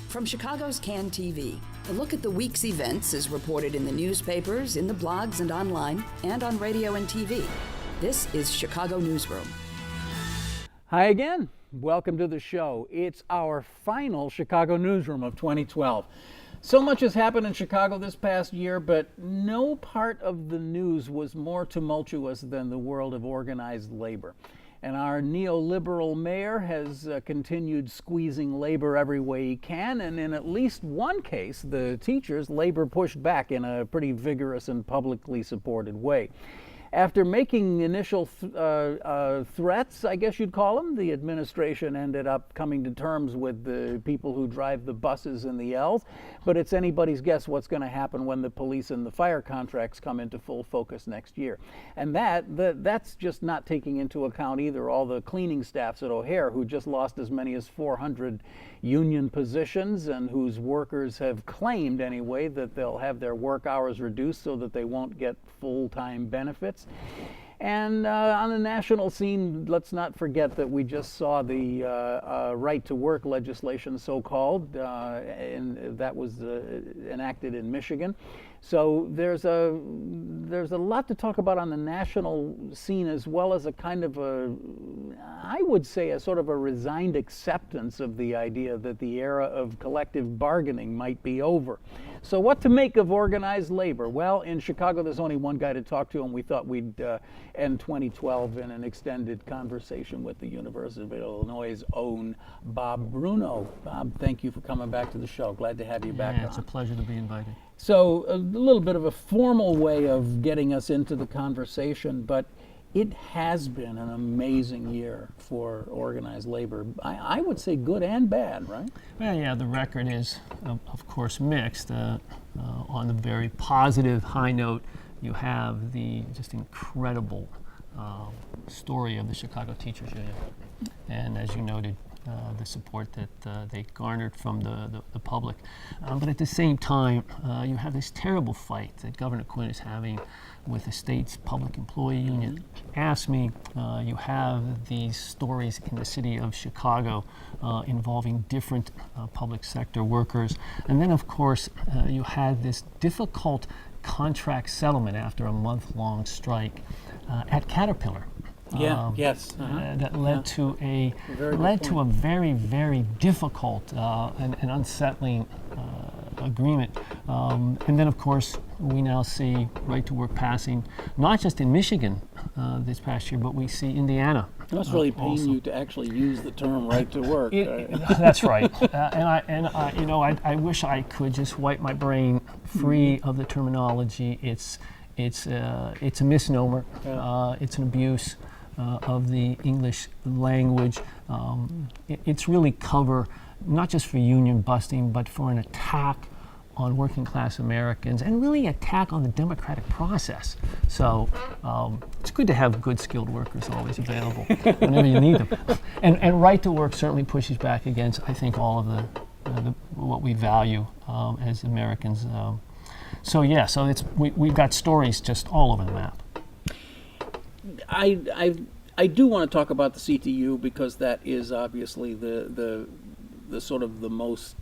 From Chicago's Can TV, a look at the week's events is reported in the newspapers, in the blogs and online, and on radio and TV. This is Chicago Newsroom. Hi again. Welcome to the show. It's our final Chicago Newsroom of 2012. So much has happened in Chicago this past year, but no part of the news was more tumultuous than the world of organized labor. And our neoliberal mayor has continued squeezing labor every way he can, and in at least one case, the teachers, labor pushed back in a pretty vigorous and publicly supported way. After making initial threats, I guess you'd call them, the administration ended up coming to terms with the people who drive the buses and the L's. But it's anybody's guess what's going to happen when the police and the fire contracts come into full focus next year. And that's just not taking into account either all the cleaning staffs at O'Hare, who just lost as many as 400 union positions, and whose workers have claimed anyway that they'll have their work hours reduced so that they won't get full-time benefits. And on the national scene, let's not forget that we just saw the right-to-work legislation, so-called, and that was enacted in Michigan. So there's a lot to talk about on the national scene, as well as a kind of I would say a sort of a resigned acceptance of the idea that the era of collective bargaining might be over. So what to make of organized labor? Well, in Chicago, there's only one guy to talk to, and we thought we'd end 2012 in an extended conversation with the University of Illinois' own Bob Bruno. Bob, thank you for coming back to the show. Glad to have you back on. It's a pleasure to be invited. So a little bit of a formal way of getting us into the conversation, but it has been an amazing year for organized labor. I would say good and bad, right? Well, yeah, the record is, of course, mixed. On the very positive high note, you have the just incredible story of the Chicago Teachers Union. And as you noted, the support that they garnered from the public. But at the same time, you have this terrible fight that Governor Quinn is having with the state's public employee union. Ask me, you have these stories in the city of Chicago involving different public sector workers. And then, of course, you had this difficult contract settlement after a month-long strike at Caterpillar. That led to a very, very difficult and unsettling agreement. And then, of course, we now see right to work passing, not just in Michigan this past year, but we see Indiana. It must really pain you to actually use the term right to work. That's right. I wish I could just wipe my brain free of the terminology. It's a misnomer. It's an abuse of the English language. It's really cover not just for union busting, but for an attack on working class Americans, and really attack on the democratic process. So it's good to have good skilled workers always available whenever you need them. And right to work certainly pushes back against, I think, all of the what we value as Americans. So we've got stories just all over the map. I do want to talk about the CTU, because that is obviously the sort of the most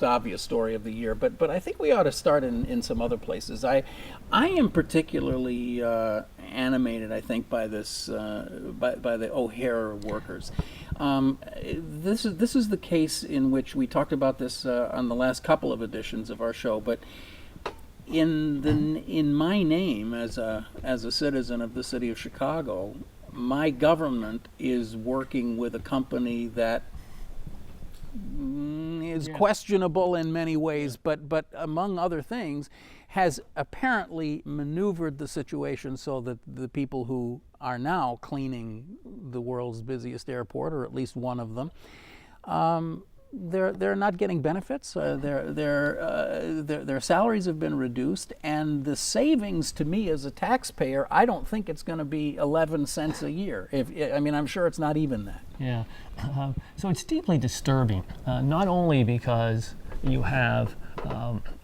obvious story of the year. But I think we ought to start in some other places. I am particularly animated, I think, by this by the O'Hare workers. This is the case in which we talked about this on the last couple of editions of our show, but in my name as a citizen of the city of Chicago, my government is working with a company that is questionable in many ways, but among other things, has apparently maneuvered the situation so that the people who are now cleaning the world's busiest airport, or at least one of them, they're not getting benefits. Their salaries have been reduced, and the savings to me as a taxpayer, I don't think it's going to be 11 cents a year. I'm sure it's not even that. Yeah. So it's deeply disturbing, not only because you have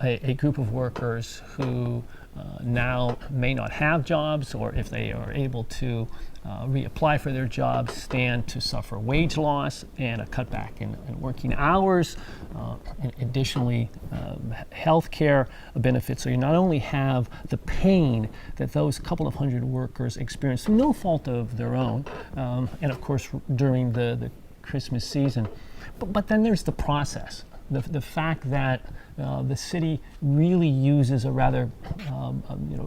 a group of workers who now may not have jobs, or if they are able to reapply for their jobs, stand to suffer wage loss and a cutback in working hours. And additionally, health care benefits. So you not only have the pain that those couple of hundred workers experience through no fault of their own, and of course during the Christmas season, but then there's the process. The fact that the city really uses a rather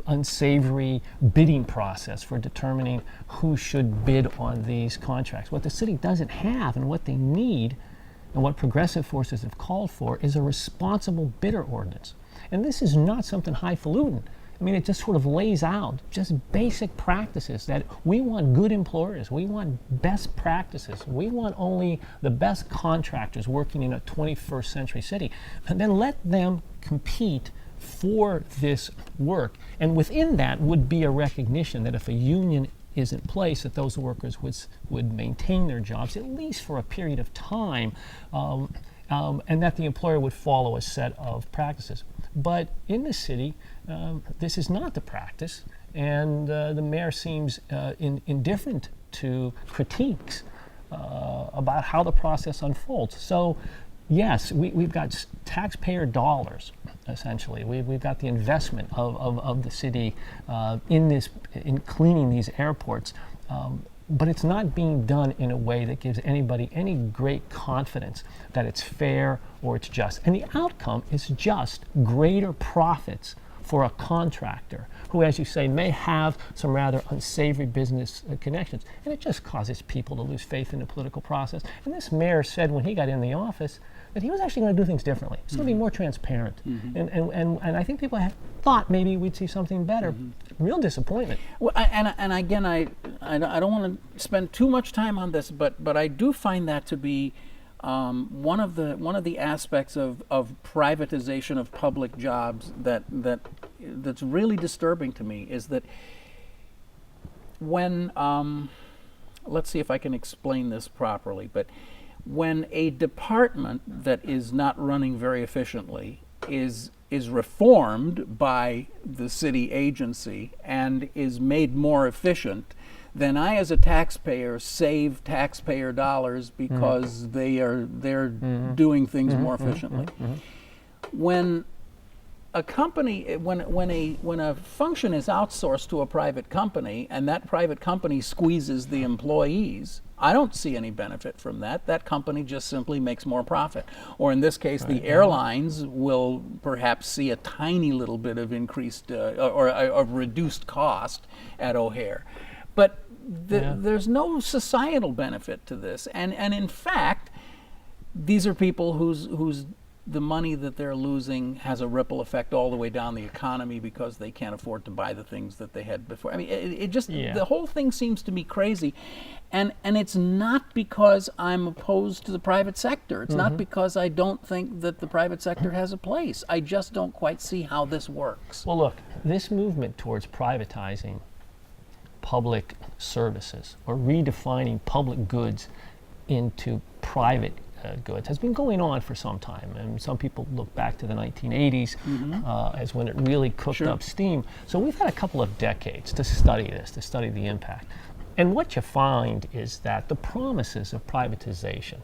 unsavory bidding process for determining who should bid on these contracts. What the city doesn't have and what they need and what progressive forces have called for is a responsible bidder ordinance. And this is not something highfalutin. I mean, it just sort of lays out just basic practices that we want good employers, we want best practices, we want only the best contractors working in a 21st century city, and then let them compete for this work. And within that would be a recognition that if a union is in place, that those workers would maintain their jobs, at least for a period of time, and that the employer would follow a set of practices. But in the city, this is not the practice, and the mayor seems indifferent to critiques about how the process unfolds. So, yes, we've got taxpayer dollars, essentially. We've got the investment of the city in cleaning these airports. But it's not being done in a way that gives anybody any great confidence that it's fair or it's just. And the outcome is just greater profits for a contractor who, as you say, may have some rather unsavory business connections. And it just causes people to lose faith in the political process. And this mayor said when he got in the office that he was actually going to do things differently. It's going to be more transparent. And I think people had thought maybe we'd see something better. Real disappointment. Well, and again, I don't want to spend too much time on this, but I do find that to be one of the aspects of privatization of public jobs that's really disturbing to me is that when let's see if I can explain this properly, but when a department that is not running very efficiently is reformed by the city agency and is made more efficient, then I as a taxpayer save taxpayer dollars because they're doing things more efficiently. When a company, when a function is outsourced to a private company and that private company squeezes the employees, I don't see any benefit from that. That company just simply makes more profit. Or in this case, the airlines will perhaps see a tiny little bit of increased or of reduced cost at O'Hare. But there's no societal benefit to this. And in fact, these are people whose the money that they're losing has a ripple effect all the way down the economy because they can't afford to buy the things that they had before. I mean, it just, the whole thing seems to me crazy. And it's not because I'm opposed to the private sector. It's not because I don't think that the private sector has a place. I just don't quite see how this works. Well, look, this movement towards privatizing public services or redefining public goods into private goods has been going on for some time, and some people look back to the 1980s as when it really cooked up steam. So we've had a couple of decades to study this, to study the impact. And what you find is that the promises of privatization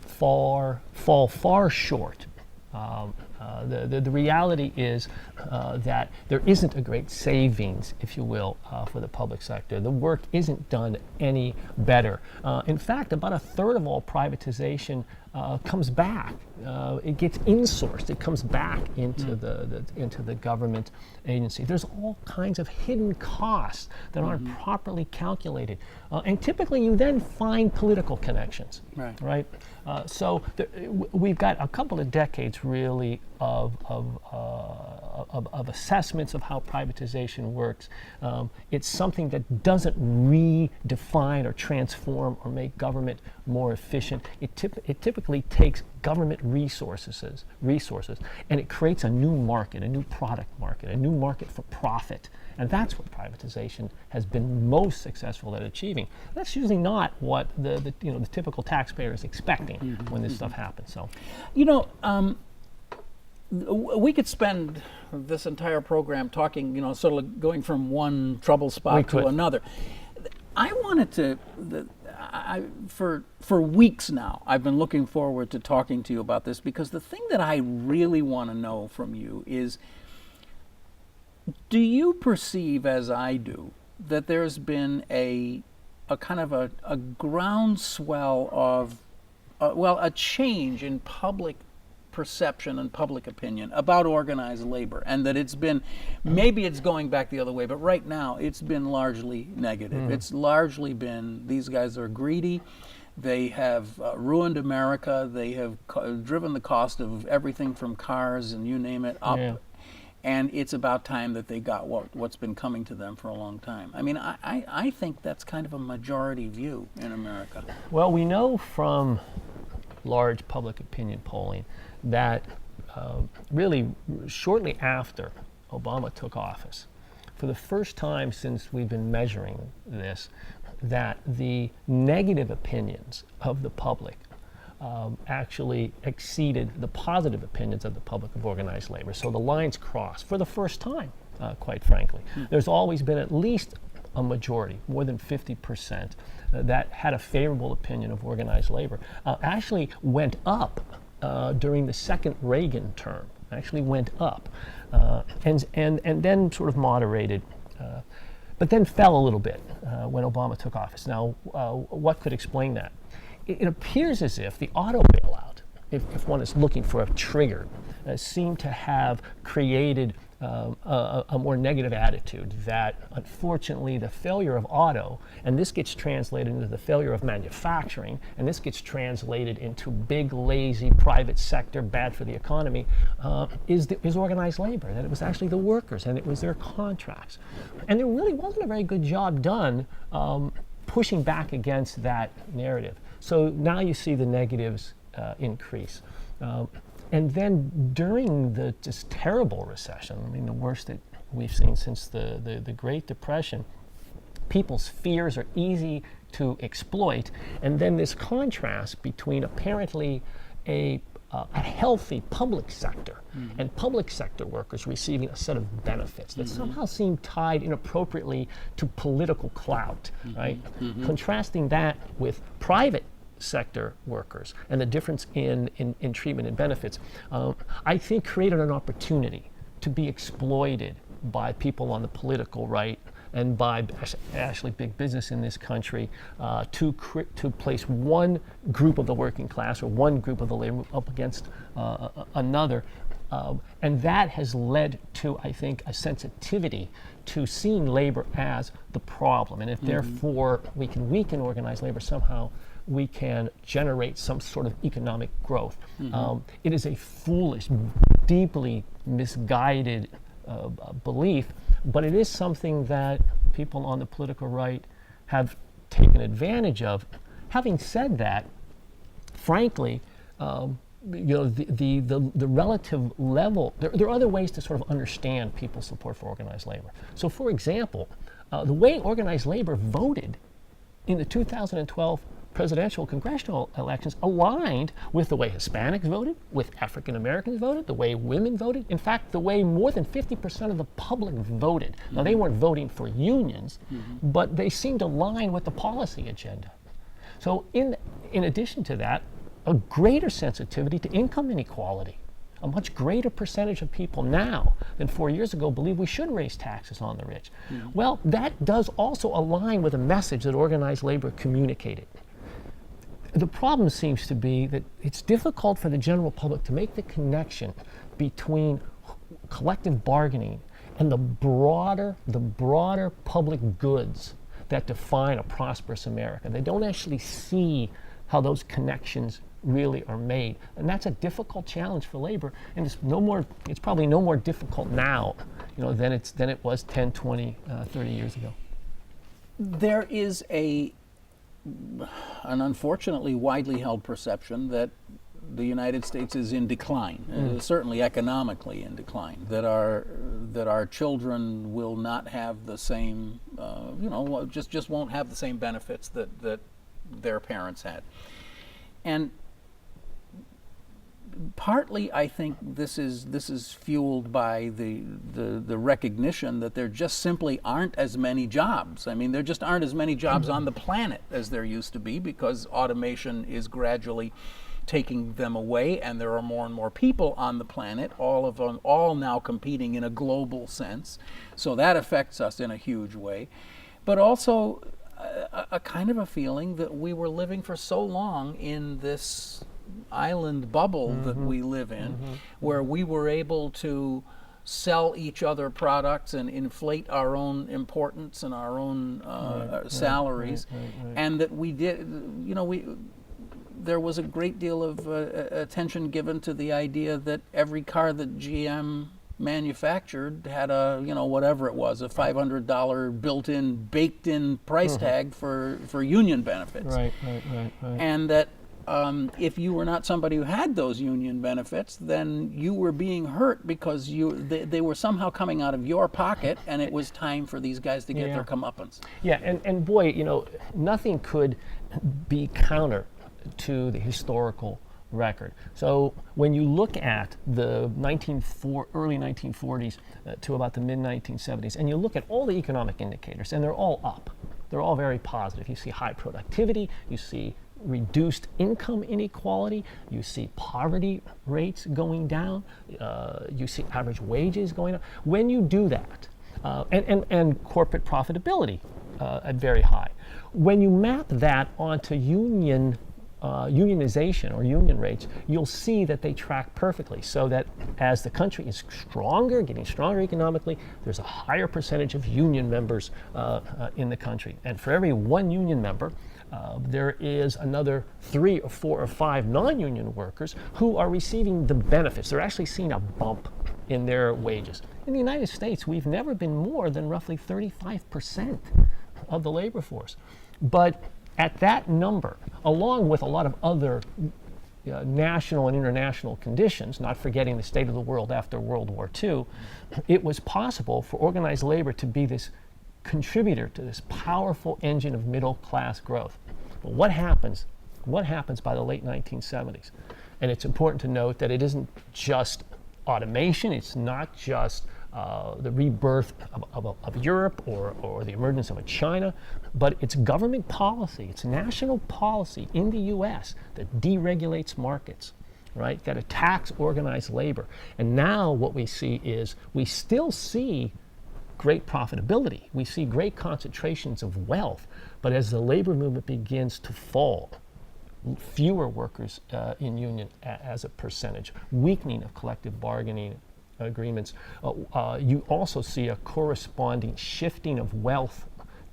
fall far short. The reality is that there isn't a great savings, if you will, for the public sector. The work isn't done any better. In fact, about a third of all privatization comes back. It gets insourced. It comes back into the government agency. There's all kinds of hidden costs that aren't properly calculated, and typically you then find political connections. Right. So we've got a couple of decades really of assessments of how privatization works. It's something that doesn't redefine or transform or make government more efficient. It typically takes government resources, and it creates a new market, a new product market, a new market for profit. And that's what privatization has been most successful at achieving. That's usually not what the typical taxpayer is expecting when this stuff happens. So, We could spend this entire program talking, sort of going from one trouble spot to another. I wanted to, for weeks now, I've been looking forward to talking to you about this, because the thing that I really want to know from you is, do you perceive, as I do, that there's been a kind of a groundswell of, a change in public perception and public opinion about organized labor, and that it's been, maybe it's going back the other way, but right now it's been largely negative. It's largely been, these guys are greedy, they have ruined America, they have driven the cost of everything from cars and you name it up, and it's about time that they got what's been coming to them for a long time. I mean, I think that's kind of a majority view in America. Well, we know from large public opinion polling that really shortly after Obama took office, for the first time since we've been measuring this, that the negative opinions of the public actually exceeded the positive opinions of the public of organized labor. So the lines crossed for the first time, quite frankly. There's always been at least a majority, more than 50%, that had a favorable opinion of organized labor. Actually went up during the second Reagan term, actually went up, and then sort of moderated, but then fell a little bit when Obama took office. Now, what could explain that? It appears as if the auto bailout, if one is looking for a trigger, seemed to have created a more negative attitude, that unfortunately the failure of auto, and this gets translated into the failure of manufacturing, and this gets translated into big, lazy private sector, bad for the economy, is organized labor, that it was actually the workers and it was their contracts. And there really wasn't a very good job done pushing back against that narrative. So now you see the negatives increase. And then during this terrible recession, I mean the worst that we've seen since the Great Depression, people's fears are easy to exploit, and then this contrast between apparently a healthy public sector and public sector workers receiving a set of benefits that somehow seem tied inappropriately to political clout, right? Contrasting that with private sector workers and the difference in treatment and benefits, I think created an opportunity to be exploited by people on the political right and by actually big business in this country to place one group of the working class or one group of the labor up against another. And that has led to, I think, a sensitivity to seeing labor as the problem. And if therefore we can weaken organized labor somehow, we can generate some sort of economic growth. It is a foolish, deeply misguided belief, but it is something that people on the political right have taken advantage of. Having said that, frankly, the relative level, there are other ways to sort of understand people's support for organized labor. So for example, the way organized labor voted in the 2012 presidential congressional elections aligned with the way Hispanics voted, with African Americans voted, the way women voted, in fact, the way more than 50% of the public voted. Now, they weren't voting for unions, but they seemed to align with the policy agenda. So in addition to that, a greater sensitivity to income inequality. A much greater percentage of people now than 4 years ago believe we should raise taxes on the rich. Well, that does also align with a message that organized labor communicated. The problem seems to be that it's difficult for the general public to make the connection between collective bargaining and the broader public goods that define a prosperous America. They don't actually see how those connections really are made. And that's a difficult challenge for labor, and it's probably no more difficult now, than it was 10, 20, 30 years ago. There is an unfortunately widely held perception that the United States is in decline, certainly economically in decline, that our children will not have the same, just won't have the same benefits that their parents had. And partly, I think this is fueled by the recognition that there just simply aren't as many jobs. I mean, there just aren't as many jobs on the planet as there used to be, because automation is gradually taking them away, and there are more and more people on the planet, all of them, all now competing in a global sense. So that affects us in a huge way. But also a kind of a feeling that we were living for so long in this island bubble that we live in, where we were able to sell each other products and inflate our own importance and our own salaries, and that we did, there was a great deal of attention given to the idea that every car that GM manufactured had a, whatever it was, a $500 built-in, baked-in price tag for union benefits. Right. And that if you were not somebody who had those union benefits, then you were being hurt because they were somehow coming out of your pocket, and it was time for these guys to get their comeuppance. Yeah, and boy, nothing could be counter to the historical record. So when you look at the early 1940s to about the mid-1970s, and you look at all the economic indicators, and they're all up. They're all very positive. You see high productivity, you see reduced income inequality, you see poverty rates going down, you see average wages going up. When you do that, and corporate profitability at very high, when you map that onto unionization or union rates, you'll see that they track perfectly, so that as the country is getting stronger economically, there's a higher percentage of union members in the country. And for every one union member, there is another 3 or 4 or 5 non-union workers who are receiving the benefits. They're actually seeing a bump in their wages. In the United States, we've never been more than roughly 35% of the labor force. But at that number, along with a lot of other national and international conditions, not forgetting the state of the world after World War II, it was possible for organized labor to be this contributor to this powerful engine of middle-class growth. But what happens by the late 1970s? And it's important to note that it isn't just automation, it's not just the rebirth of Europe or the emergence of a China, but it's government policy, it's national policy in the US that deregulates markets, right? That attacks organized labor. And now what we see is we still see great profitability. We see great concentrations of wealth, but as the labor movement begins to fall, fewer workers in union as a percentage, weakening of collective bargaining agreements, you also see a corresponding shifting of wealth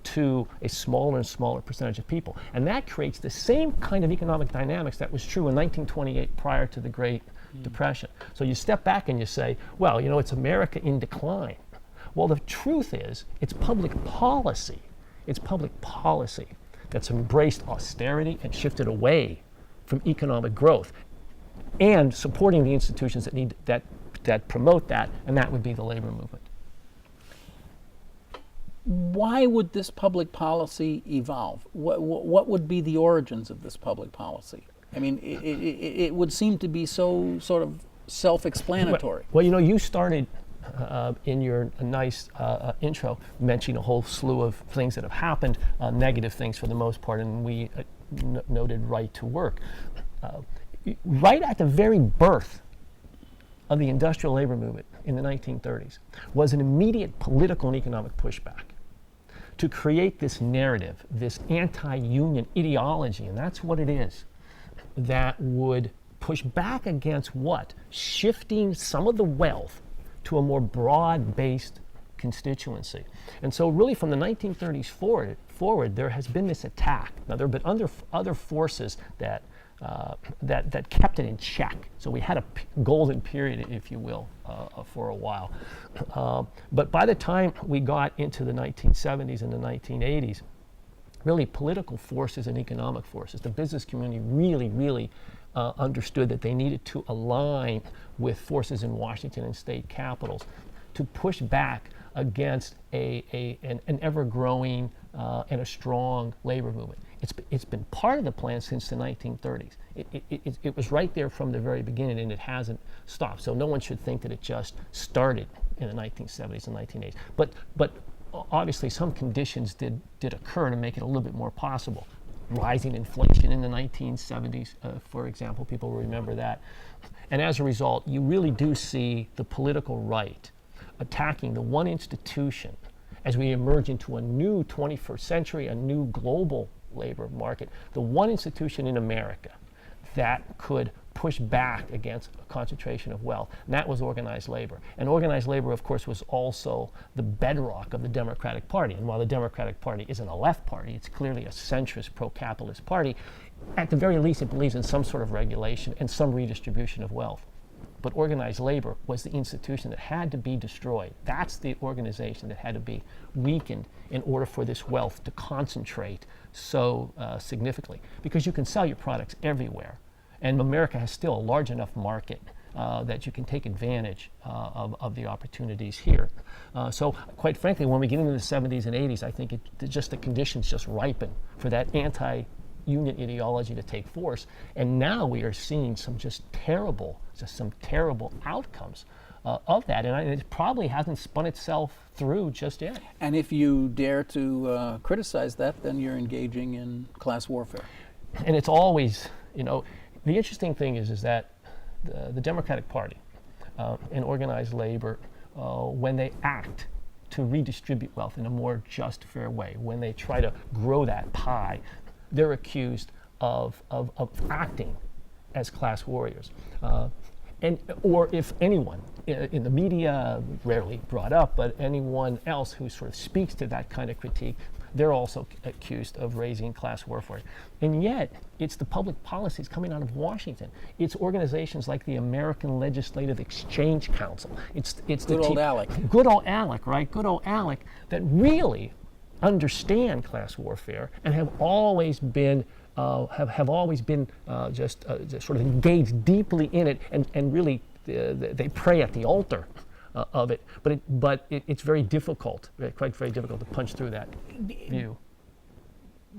to a smaller and smaller percentage of people. And that creates the same kind of economic dynamics that was true in 1928 prior to the Great Depression. So you step back and you say, well, it's America in decline. Well, the truth is, it's public policy. It's public policy that's embraced austerity and shifted away from economic growth, and supporting the institutions that promote that, and that would be the labor movement. Why would this public policy evolve? What would be the origins of this public policy? I mean, it would seem to be so sort of self-explanatory. Well, you started in your nice intro mentioning a whole slew of things that have happened, negative things for the most part, and we noted right to work. Right at the very birth of the industrial labor movement in the 1930s was an immediate political and economic pushback to create this narrative, this anti-union ideology, and that's what it is, that would push back against what? Shifting some of the wealth to a more broad-based constituency. And so really from the 1930s forward, there has been this attack. Now there have been other forces that kept it in check. So we had a golden period, if you will, for a while. But by the time we got into the 1970s and the 1980s, really political forces and economic forces, the business community really understood that they needed to align with forces in Washington and state capitals to push back against an ever-growing and a strong labor movement. It's been part of the plan since the 1930s. It was right there from the very beginning, and it hasn't stopped. So no one should think that it just started in the 1970s and 1980s. But obviously some conditions did occur to make it a little bit more possible. Rising inflation in the 1970s, for example, people remember that. And as a result, you really do see the political right attacking the one institution as we emerge into a new 21st century, a new global labor market, the one institution in America that could push back against a concentration of wealth, and that was organized labor. And organized labor, of course, was also the bedrock of the Democratic Party. And while the Democratic Party isn't a left party, it's clearly a centrist, pro-capitalist party. At the very least, it believes in some sort of regulation and some redistribution of wealth. But organized labor was the institution that had to be destroyed. That's the organization that had to be weakened in order for this wealth to concentrate so significantly. Because you can sell your products everywhere. And America has still a large enough market that you can take advantage of the opportunities here. So quite frankly, when we get into the 70s and 80s, I think the conditions just ripen for that anti-union ideology to take force. And now we are seeing some terrible outcomes of that. And it probably hasn't spun itself through just yet. And if you dare to criticize that, then you're engaging in class warfare. And it's always, the interesting thing is that the Democratic Party and organized labor, when they act to redistribute wealth in a more just, fair way, when they try to grow that pie, they're accused of acting as class warriors. Or if anyone in the media, rarely brought up, but anyone else who sort of speaks to that kind of critique, they're also accused of raising class warfare. And yet, it's the public policies coming out of Washington. It's organizations like the American Legislative Exchange Council. It's Good old ALEC. Good old ALEC, right? Good old ALEC that really understand class warfare and have always been just sort of engaged deeply in it, and really they pray at the altar of it. But it's very difficult, quite very difficult to punch through that view.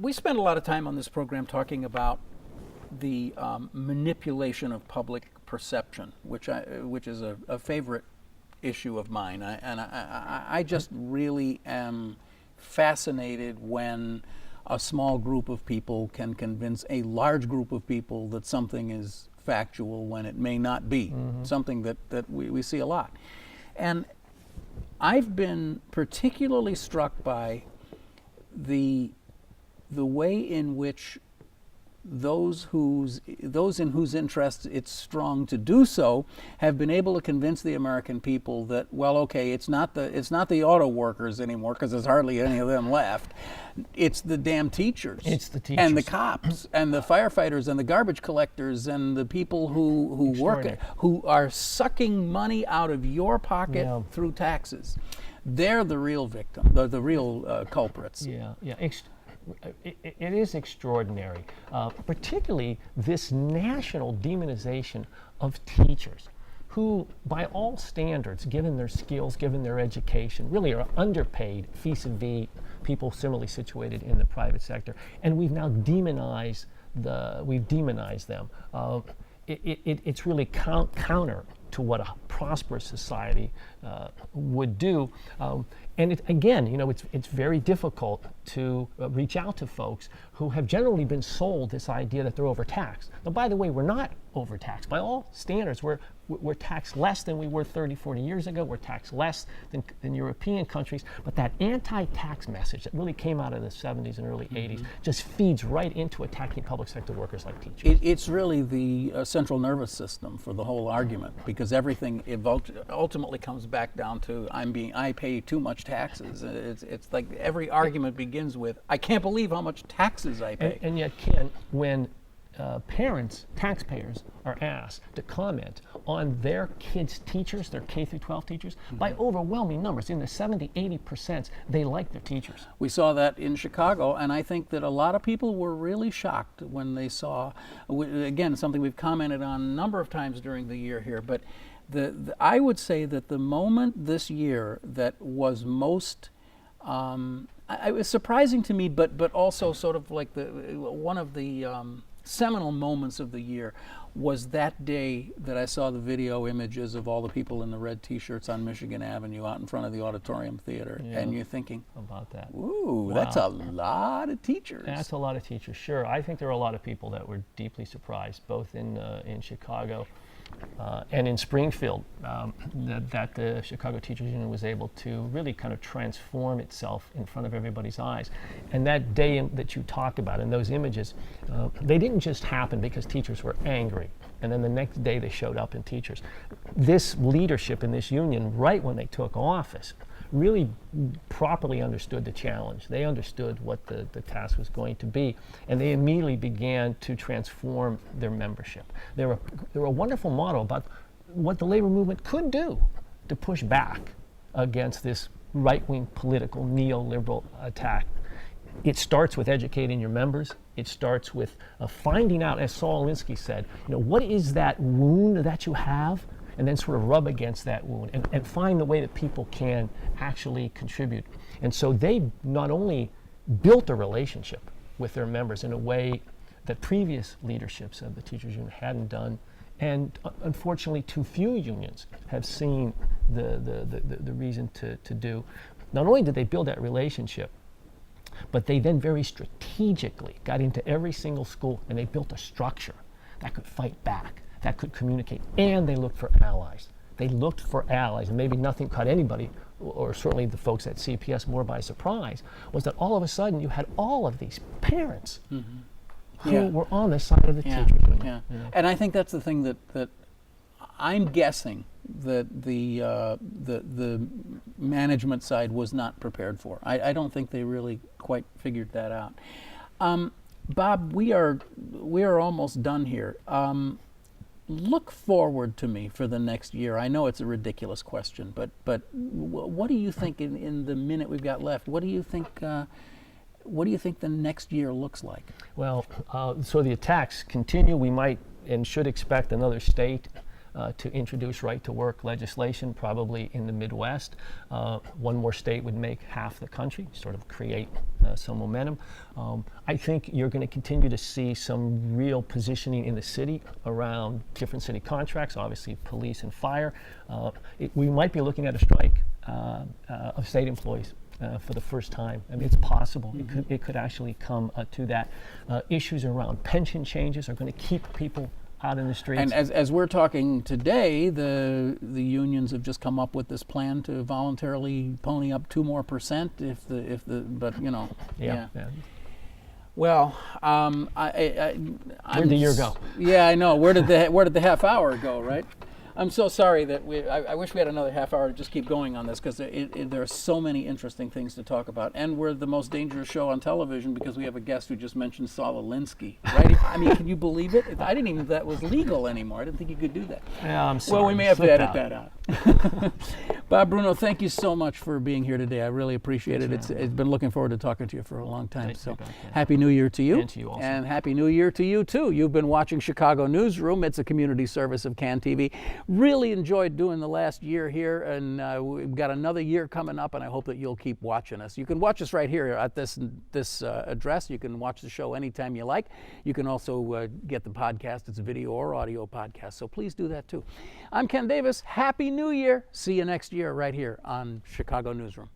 We spend a lot of time on this program talking about the manipulation of public perception, which is a favorite issue of mine. I just really am fascinated when a small group of people can convince a large group of people that something is factual when it may not be, something that we see a lot. And I've been particularly struck by the way in which those in whose interests it's strong to do so have been able to convince the American people that, well, okay, it's not the auto workers anymore, because there's hardly any of them left. It's the damn teachers. It's the teachers. And the cops and the firefighters and the garbage collectors and the people who work it, who are sucking money out of your pocket through taxes. They're the real victim, the real culprits. Yeah. It is extraordinary, particularly this national demonization of teachers who, by all standards, given their skills, given their education, really are underpaid vis-a-vis people similarly situated in the private sector. And we've now demonized them. It's really counter to what a prosperous society would do. And it's very difficult to reach out to folks who have generally been sold this idea that they're overtaxed. Now, by the way, we're not overtaxed. By all standards, we're taxed less than we were 30, 40 years ago. We're taxed less than European countries. But that anti-tax message that really came out of the 70s and early 80s just feeds right into attacking public sector workers like teachers. It's really the central nervous system for the whole argument, because everything ultimately comes back down to I pay too much taxes. It's like every argument begins with, I can't believe how much taxes I pay. And yet, Ken, when parents, taxpayers, are asked to comment on their kids' teachers, their K through 12 teachers, by overwhelming numbers, in the 70-80%, they like their teachers. We saw that in Chicago, and I think that a lot of people were really shocked when they saw, again, something we've commented on a number of times during the year here, but I would say that the moment this year that was most it was surprising to me, but also sort of like one of the seminal moments of the year was that day that I saw the video images of all the people in the red T-shirts on Michigan Avenue out in front of the Auditorium Theater, and you're thinking about that. Ooh, Wow. that's a lot of teachers. That's a lot of teachers, sure. I think there are a lot of people that were deeply surprised, both in Chicago and in Springfield, that the Chicago Teachers Union was able to really kind of transform itself in front of everybody's eyes. And that day that you talked about and those images, they didn't just happen because teachers were angry, and then the next day they showed up in teachers. This leadership in this union, right when they took office, really properly understood the challenge. They understood what the task was going to be, and they immediately began to transform their membership. They were a wonderful model about what the labor movement could do to push back against this right-wing political neoliberal attack. It starts with educating your members. It starts with finding out, as Saul Alinsky said, what is that wound that you have, and then sort of rub against that wound and find the way that people can actually contribute. And so they not only built a relationship with their members in a way that previous leaderships of the teachers union hadn't done, and unfortunately too few unions have seen the reason to do. Not only did they build that relationship, but they then very strategically got into every single school and they built a structure that could fight back, that could communicate, and they looked for allies. They looked for allies, and maybe nothing caught anybody, or certainly the folks at CPS, more by surprise, was that all of a sudden you had all of these parents who were on the side of the teachers union. And I think that's the thing that I'm guessing that the management side was not prepared for. I don't think they really quite figured that out. Bob, we are almost done here. Look forward to me for the next year. I know it's a ridiculous question, but what do you think in the minute we've got left? What do you think the next year looks like? Well, so the attacks continue. We might and should expect another state to introduce right-to-work legislation, probably in the Midwest. One more state would make half the country, sort of create some momentum. I think you're going to continue to see some real positioning in the city around different city contracts, obviously police and fire. We might be looking at a strike of state employees for the first time. I mean, it's possible. It could actually come to that. Issues around pension changes are going to keep people out in the streets. And as we're talking today, the unions have just come up with this plan to voluntarily pony up 2% more but Well, where'd the year go? Yeah, I know. Where did the half hour go, right? I'm so sorry that I wish we had another half hour to just keep going on this, because there are so many interesting things to talk about. And we're the most dangerous show on television because we have a guest who just mentioned Saul Alinsky, right? I mean, can you believe it? I didn't even know that was legal anymore. I didn't think you could do that. Yeah, I'm sorry. Well, we may have to edit that out. Bob Bruno, thank you so much for being here today. I really appreciate it. It's been looking forward to talking to you for a long time. So Happy New Year to you. And to you also. And Happy New Year to you, too. You've been watching Chicago Newsroom. It's a community service of CAN TV. Really enjoyed doing the last year here, and we've got another year coming up, and I hope that you'll keep watching us. You can watch us right here at this address. You can watch the show anytime you like. You can also get the podcast. It's a video or audio podcast, so please do that too. I'm Ken Davis. Happy New Year. See you next year right here on Chicago Newsroom.